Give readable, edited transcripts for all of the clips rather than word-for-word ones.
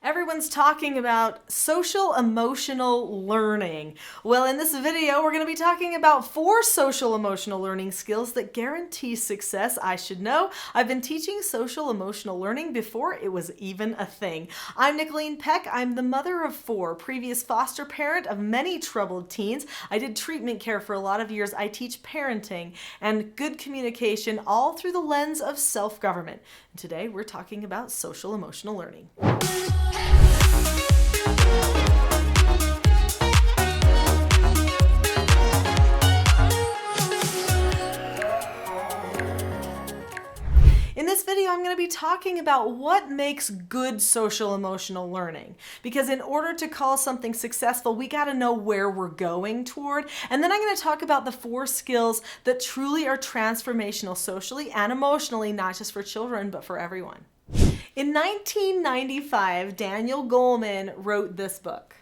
Everyone's talking about social emotional learning. Well, in this video, we're going to be talking about 4 social emotional learning skills that guarantee success. I should know. I've been teaching social emotional learning before it was even a thing. I'm Nicholeen Peck. I'm the mother of 4, previous foster parent of many troubled teens. I did treatment care for a lot of years. I teach parenting and good communication all through the lens of self-government. And today, we're talking about social emotional learning. In this video, I'm going to be talking about what makes good social emotional learning. Because in order to call something successful, we got to know where we're going toward. And then I'm going to talk about the 4 skills that truly are transformational socially and emotionally, not just for children, but for everyone. In 1995, Daniel Goleman wrote this book,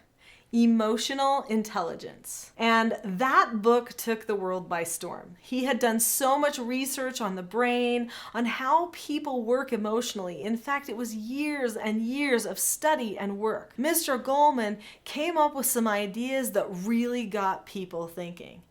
Emotional Intelligence. And that book took the world by storm. He had done so much research on the brain, on how people work emotionally. In fact, it was years and years of study and work. Mr. Goleman came up with some ideas that really got people thinking.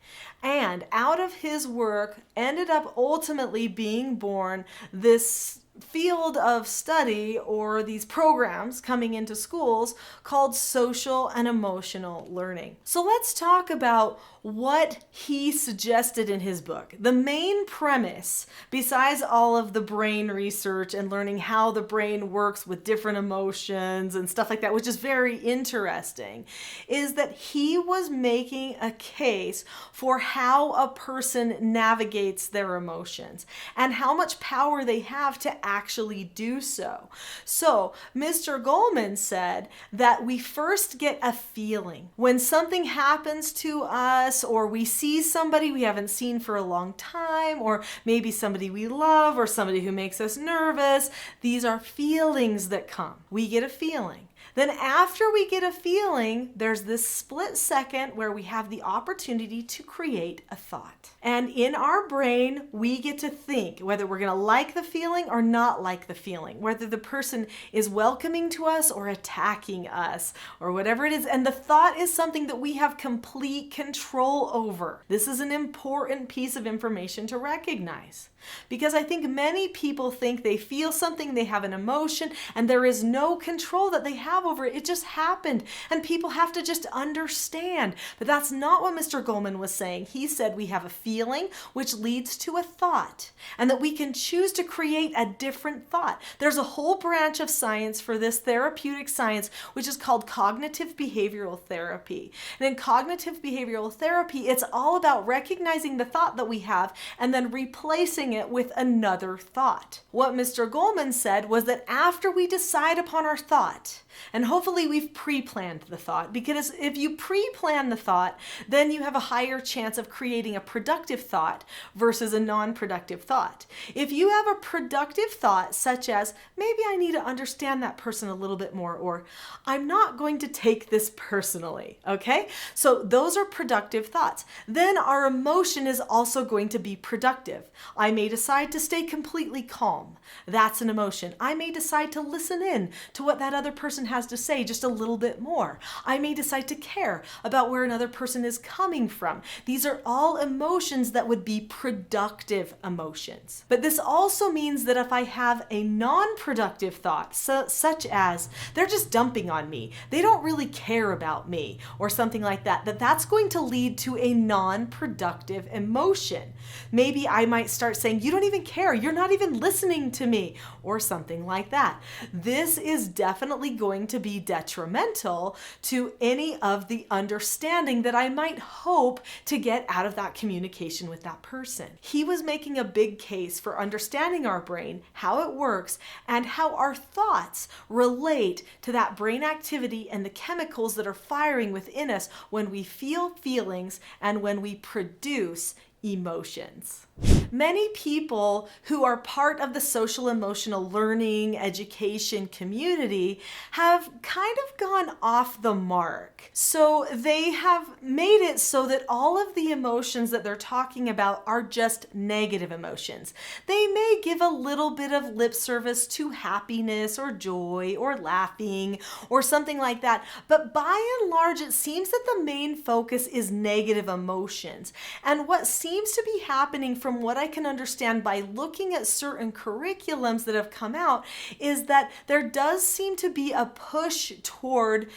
And out of his work ended up ultimately being born this field of study, or these programs coming into schools called social and emotional learning. So let's talk about what he suggested in his book. The main premise, besides all of the brain research and learning how the brain works with different emotions and stuff like that, which is very interesting, is that he was making a case for how a person navigates their emotions and how much power they have to actually do so. So Mr. Goleman said that we first get a feeling when something happens to us, or we see somebody we haven't seen for a long time, or maybe somebody we love, or somebody who makes us nervous. These are feelings that come. We get a feeling. Then after we get a feeling, there's this split second where we have the opportunity to create a thought. And in our brain, we get to think whether we're going to like the feeling or not like the feeling, whether the person is welcoming to us or attacking us or whatever it is. And the thought is something that we have complete control over. This is an important piece of information to recognize, because I think many people think they feel something, they have an emotion, and there is no control that they have over it. It just happened, and people have to just understand. But that's not what Mr. Goleman was saying. He said we have a feeling which leads to a thought, and that we can choose to create a different thought. There's a whole branch of science for this, therapeutic science, which is called cognitive behavioral therapy. And in cognitive behavioral therapy, it's all about recognizing the thought that we have and then replacing it with another thought. What Mr. Goleman said was that after we decide upon our thought, and hopefully we've pre-planned the thought, because if you pre-plan the thought, then you have a higher chance of creating a productive thought versus a non-productive thought. If you have a productive thought, such as, maybe I need to understand that person a little bit more, or I'm not going to take this personally, okay? So those are productive thoughts. Then our emotion is also going to be productive. I may decide to stay completely calm. That's an emotion. I may decide to listen in to what that other person has to say just a little bit more. I may decide to care about where another person is coming from. These are all emotions that would be productive emotions. But this also means that if I have a non-productive thought, such as they're just dumping on me, they don't really care about me, or something like that, that's going to lead to a non-productive emotion. Maybe I might start saying, you don't even care, you're not even listening to me, or something like that. This is definitely going to be detrimental to any of the understanding that I might hope to get out of that communication with that person. He was making a big case for understanding our brain, how it works, and how our thoughts relate to that brain activity and the chemicals that are firing within us when we feel feelings and when we produce emotions. Many people who are part of the social emotional learning education community have kind of gone off the mark. So they have made it so that all of the emotions that they're talking about are just negative emotions. They may give a little bit of lip service to happiness or joy or laughing or something like that, but by and large it seems that the main focus is negative emotions. And what seems to be happening, from what I can understand by looking at certain curriculums that have come out, is that there does seem to be a push toward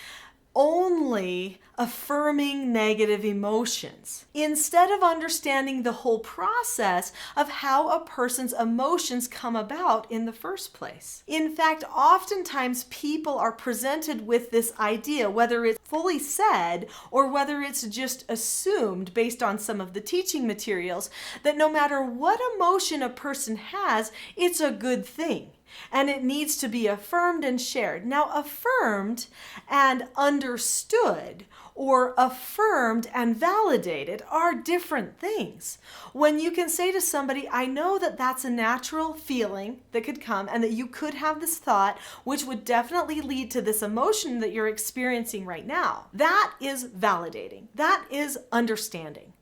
only affirming negative emotions instead of understanding the whole process of how a person's emotions come about in the first place. In fact, oftentimes people are presented with this idea, whether it's fully said or whether it's just assumed based on some of the teaching materials, that no matter what emotion a person has, it's a good thing. And it needs to be affirmed and shared. Now, affirmed and understood or affirmed and validated are different things. When you can say to somebody, I know that that's a natural feeling that could come and that you could have this thought, which would definitely lead to this emotion that you're experiencing right now. That is validating. That is understanding.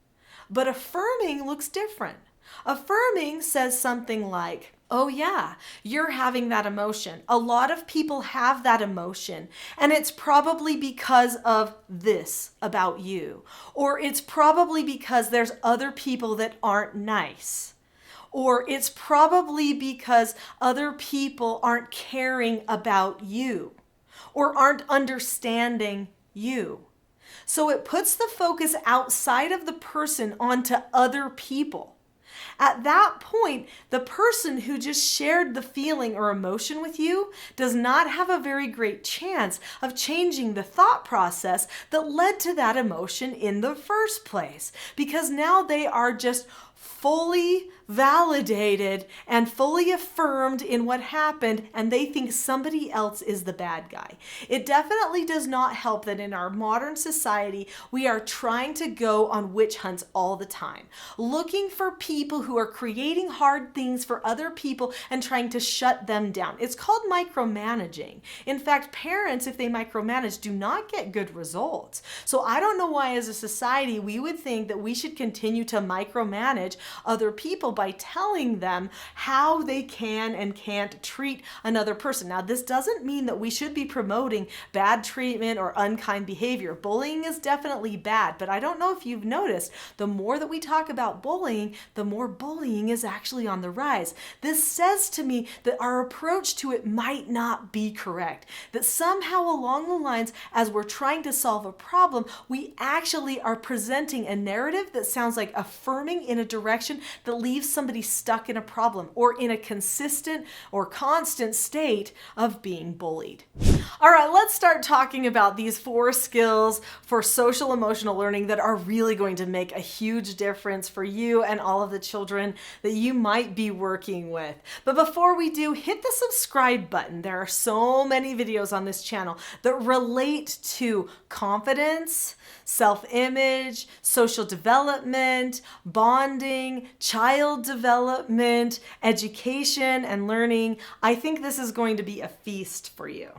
But affirming looks different. Affirming says something like, oh yeah, you're having that emotion. A lot of people have that emotion, and it's probably because of this about you. Or it's probably because there's other people that aren't nice. Or it's probably because other people aren't caring about you or aren't understanding you. So it puts the focus outside of the person onto other people. At that point, the person who just shared the feeling or emotion with you does not have a very great chance of changing the thought process that led to that emotion in the first place, because now they are just fully validated and fully affirmed in what happened, and they think somebody else is the bad guy. It definitely does not help that in our modern society, we are trying to go on witch hunts all the time, looking for people who are creating hard things for other people and trying to shut them down. It's called micromanaging. In fact, parents, if they micromanage, do not get good results. So I don't know why as a society we would think that we should continue to micromanage other people by telling them how they can and can't treat another person. Now, this doesn't mean that we should be promoting bad treatment or unkind behavior. Bullying is definitely bad, but I don't know if you've noticed, the more that we talk about bullying, the more bullying is actually on the rise. This says to me that our approach to it might not be correct, that somehow along the lines, as we're trying to solve a problem, we actually are presenting a narrative that sounds like affirming in a direction that leaves somebody stuck in a problem or in a consistent or constant state of being bullied. All right, let's start talking about these 4 skills for social emotional learning that are really going to make a huge difference for you and all of the children that you might be working with. But before we do, hit the subscribe button. There are so many videos on this channel that relate to confidence, self-image, social development, bonding, child development, education, and learning. I think this is going to be a feast for you.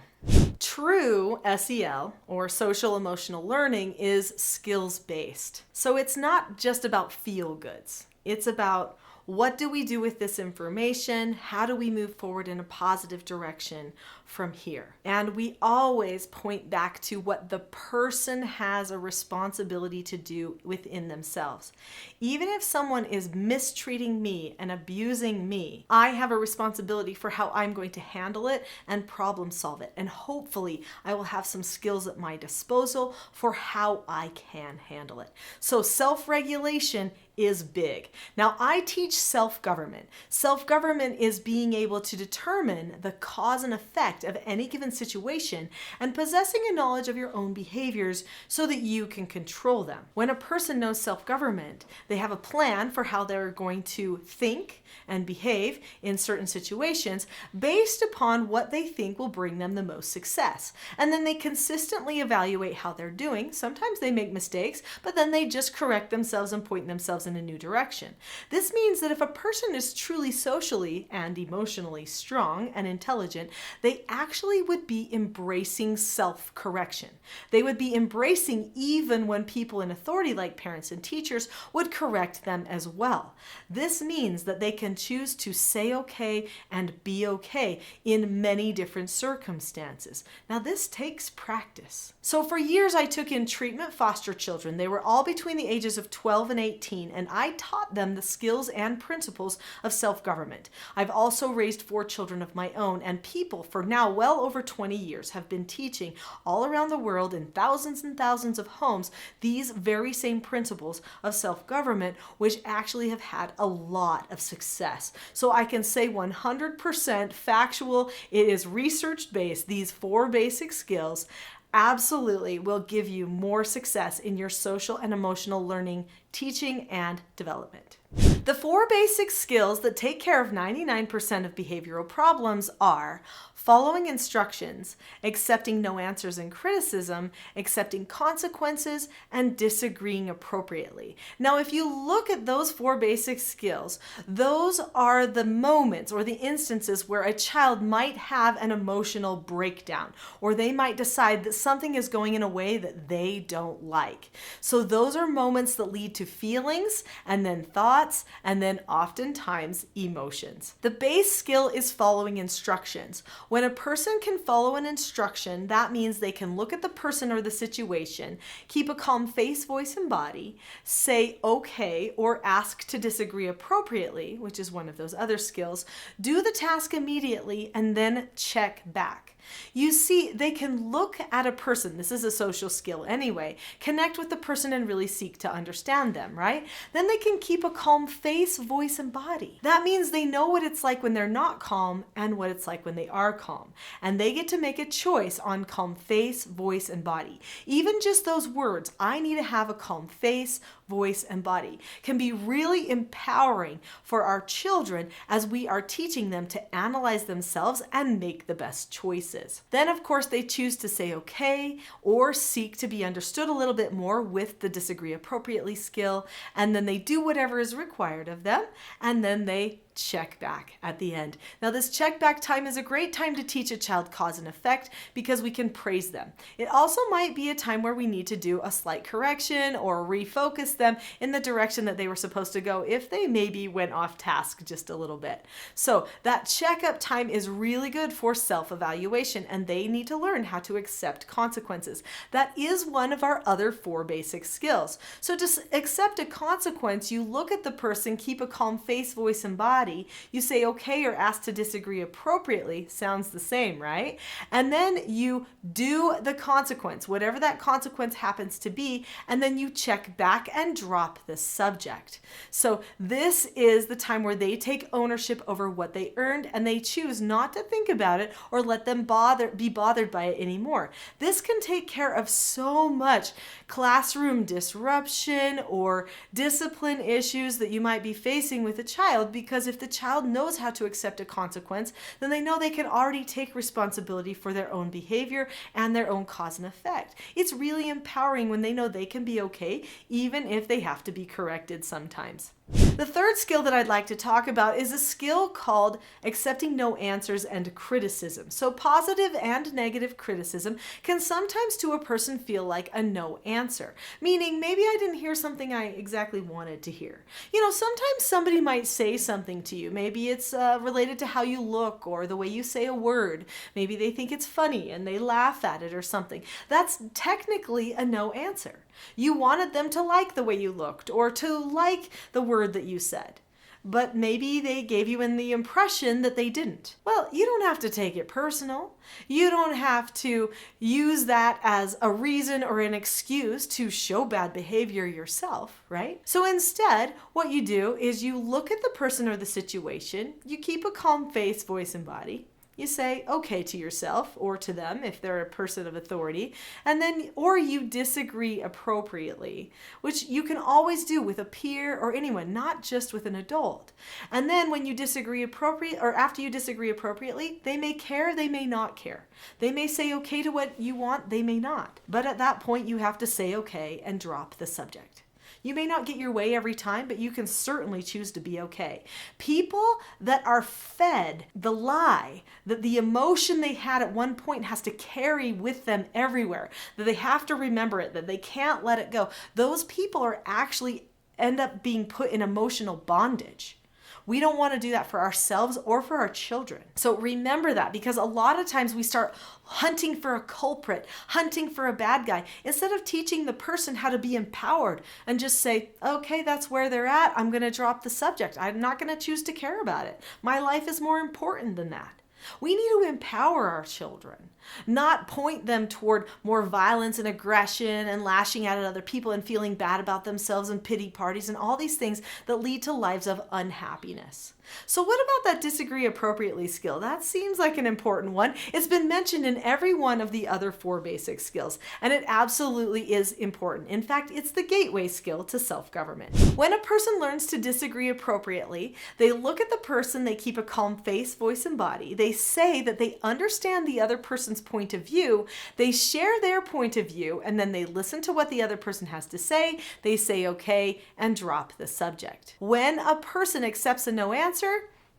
True SEL, or social emotional learning, is skills-based. So it's not just about feel-goods. It's about what do we do with this information? How do we move forward in a positive direction from here? And we always point back to what the person has a responsibility to do within themselves. Even if someone is mistreating me and abusing me, I have a responsibility for how I'm going to handle it and problem solve it. And hopefully I will have some skills at my disposal for how I can handle it. So self-regulation is big. Now, I teach self-government. Self-government is being able to determine the cause and effect effect of any given situation and possessing a knowledge of your own behaviors so that you can control them. When a person knows self-government, they have a plan for how they're going to think and behave in certain situations based upon what they think will bring them the most success. And then they consistently evaluate how they're doing. Sometimes they make mistakes, but then they just correct themselves and point themselves in a new direction. This means that if a person is truly socially and emotionally strong and intelligent, they actually would be embracing self-correction. They would be embracing even when people in authority like parents and teachers would correct them as well. This means that they can choose to say okay and be okay in many different circumstances. Now, this takes practice. So for years, I took in treatment foster children. They were all between the ages of 12 and 18, and I taught them the skills and principles of self-government. I've also raised 4 children of my own, and people for now well over 20 years have been teaching all around the world in thousands and thousands of homes these very same principles of self-government, which actually have had a lot of success. So I can say 100% factual, it is research-based. These 4 basic skills absolutely will give you more success in your social and emotional learning, teaching, and development. The 4 basic skills that take care of 99% of behavioral problems are following instructions, accepting no answers and criticism, accepting consequences, and disagreeing appropriately. Now, if you look at those 4 basic skills, those are the moments or the instances where a child might have an emotional breakdown, or they might decide that something is going in a way that they don't like. So those are moments that lead to feelings and then thoughts and then oftentimes emotions. The base skill is following instructions. When a person can follow an instruction, that means they can look at the person or the situation, keep a calm face, voice, and body, say okay or ask to disagree appropriately, which is one of those other skills, do the task immediately, and then check back. You see, they can look at a person, this is a social skill anyway, connect with the person and really seek to understand them, right? Then they can keep a calm face, voice, and body. That means they know what it's like when they're not calm and what it's like when they are calm. And they get to make a choice on calm face, voice, and body. Even just those words, I need to have a calm face, voice, and body, can be really empowering for our children as we are teaching them to analyze themselves and make the best choices. Then, of course, they choose to say okay or seek to be understood a little bit more with the disagree appropriately skill, and then they do whatever is required of them, and then they check back at the end. Now, this check back time is a great time to teach a child cause and effect because we can praise them. It also might be a time where we need to do a slight correction or refocus them in the direction that they were supposed to go if they maybe went off task just a little bit. So that checkup time is really good for self-evaluation, and they need to learn how to accept consequences. That is one of our other 4 basic skills. So to accept a consequence, you look at the person, keep a calm face, voice, and body. You say okay or ask to disagree appropriately. Sounds the same, right? And then you do the consequence, whatever that consequence happens to be, and then you check back and drop the subject. So this is the time where they take ownership over what they earned, and they choose not to think about it or let them be bothered by it anymore. This can take care of so much classroom disruption or discipline issues that you might be facing with a child, because if the child knows how to accept a consequence, then they know they can already take responsibility for their own behavior and their own cause and effect. It's really empowering when they know they can be okay, even if they have to be corrected sometimes. The third skill that I'd like to talk about is a skill called accepting no answers and criticism. So positive and negative criticism can sometimes to a person feel like a no answer, meaning maybe I didn't hear something I exactly wanted to hear. You know, sometimes somebody might say something to you. Maybe it's related to how you look or the way you say a word. Maybe they think it's funny and they laugh at it or something. That's technically a no answer. You wanted them to like the way you looked or to like the word that you said, but maybe they gave you the impression that they didn't. Well, you don't have to take it personal. You don't have to use that as a reason or an excuse to show bad behavior yourself, right? So instead, what you do is you look at the person or the situation, you keep a calm face, voice, and body. You say okay to yourself or to them if they're a person of authority, and then, or you disagree appropriately, which you can always do with a peer or anyone, not just with an adult. And then when you disagree after you disagree appropriately, they may care, they may not care. They may say okay to what you want, they may not. But at that point, you have to say okay and drop the subject. You may not get your way every time, but you can certainly choose to be okay. People that are fed the lie that the emotion they had at one point has to carry with them everywhere, that they have to remember it, that they can't let it go, those people are actually end up being put in emotional bondage. We don't want to do that for ourselves or for our children. So remember that, because a lot of times we start hunting for a culprit, hunting for a bad guy, instead of teaching the person how to be empowered and just say, okay, that's where they're at. I'm going to drop the subject. I'm not going to choose to care about it. My life is more important than that. We need to empower our children, not point them toward more violence and aggression and lashing out at other people and feeling bad about themselves and pity parties and all these things that lead to lives of unhappiness. So what about that disagree appropriately skill? That seems like an important one. It's been mentioned in every one of the other 4 basic skills, and it absolutely is important. In fact, it's the gateway skill to self-government. When a person learns to disagree appropriately, they look at the person, they keep a calm face, voice, and body. They say that they understand the other person's point of view, they share their point of view, and then they listen to what the other person has to say, they say okay, and drop the subject. When a person accepts a no answer,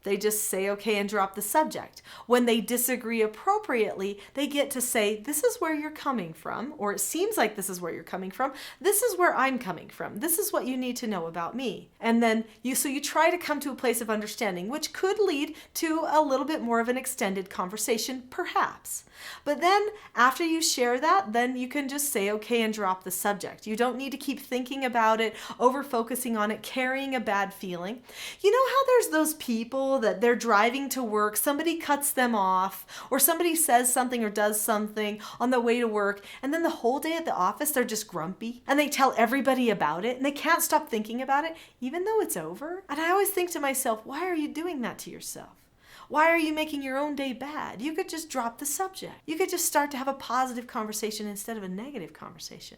they just say okay and drop the subject. When they disagree appropriately, they get to say, this is where you're coming from, or it seems like this is where you're coming from. This is where I'm coming from. This is what you need to know about me. And then you try to come to a place of understanding, which could lead to a little bit more of an extended conversation, perhaps. But then after you share that, then you can just say okay and drop the subject. You don't need to keep thinking about it, over focusing on it, carrying a bad feeling. You know how there's those people that they're driving to work, somebody cuts them off, or somebody says something or does something on the way to work, and then the whole day at the office they're just grumpy, and they tell everybody about it, and they can't stop thinking about it, even though it's over? And I always think to myself, why are you doing that to yourself? Why are you making your own day bad? You could just drop the subject. You could just start to have a positive conversation instead of a negative conversation.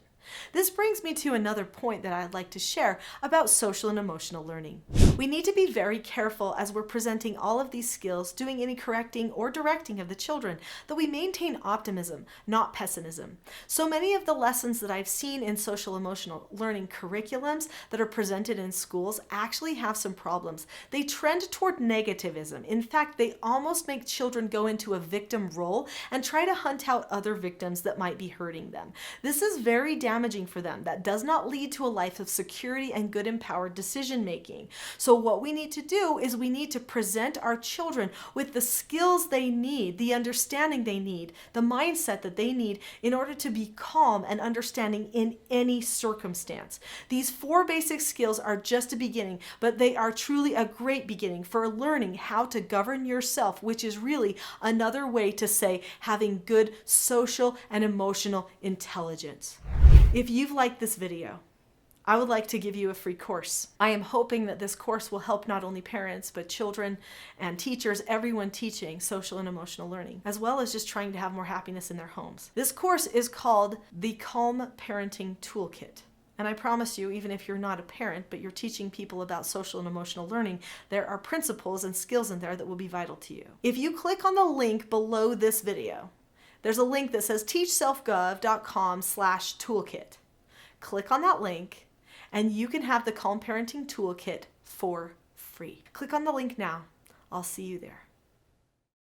This brings me to another point that I'd like to share about social and emotional learning. We need to be very careful as we're presenting all of these skills, doing any correcting or directing of the children, that we maintain optimism, not pessimism. So many of the lessons that I've seen in social emotional learning curriculums that are presented in schools actually have some problems. They trend toward negativism. In fact, they almost make children go into a victim role and try to hunt out other victims that might be hurting them. This is very damaging for them. That does not lead to a life of security and good empowered decision making. So what we need to do is we need to present our children with the skills they need, the understanding they need, the mindset that they need in order to be calm and understanding in any circumstance. These 4 basic skills are just a beginning, but they are truly a great beginning for learning how to govern yourself, which is really another way to say having good social and emotional intelligence. If you've liked this video, I would like to give you a free course. I am hoping that this course will help not only parents, but children and teachers, everyone teaching social and emotional learning, as well as just trying to have more happiness in their homes. This course is called the Calm Parenting Toolkit. And I promise you, even if you're not a parent, but you're teaching people about social and emotional learning, there are principles and skills in there that will be vital to you. If you click on the link below this video, there's a link that says teachselfgov.com/toolkit. Click on that link and you can have the Calm Parenting Toolkit for free. Click on the link now. I'll see you there.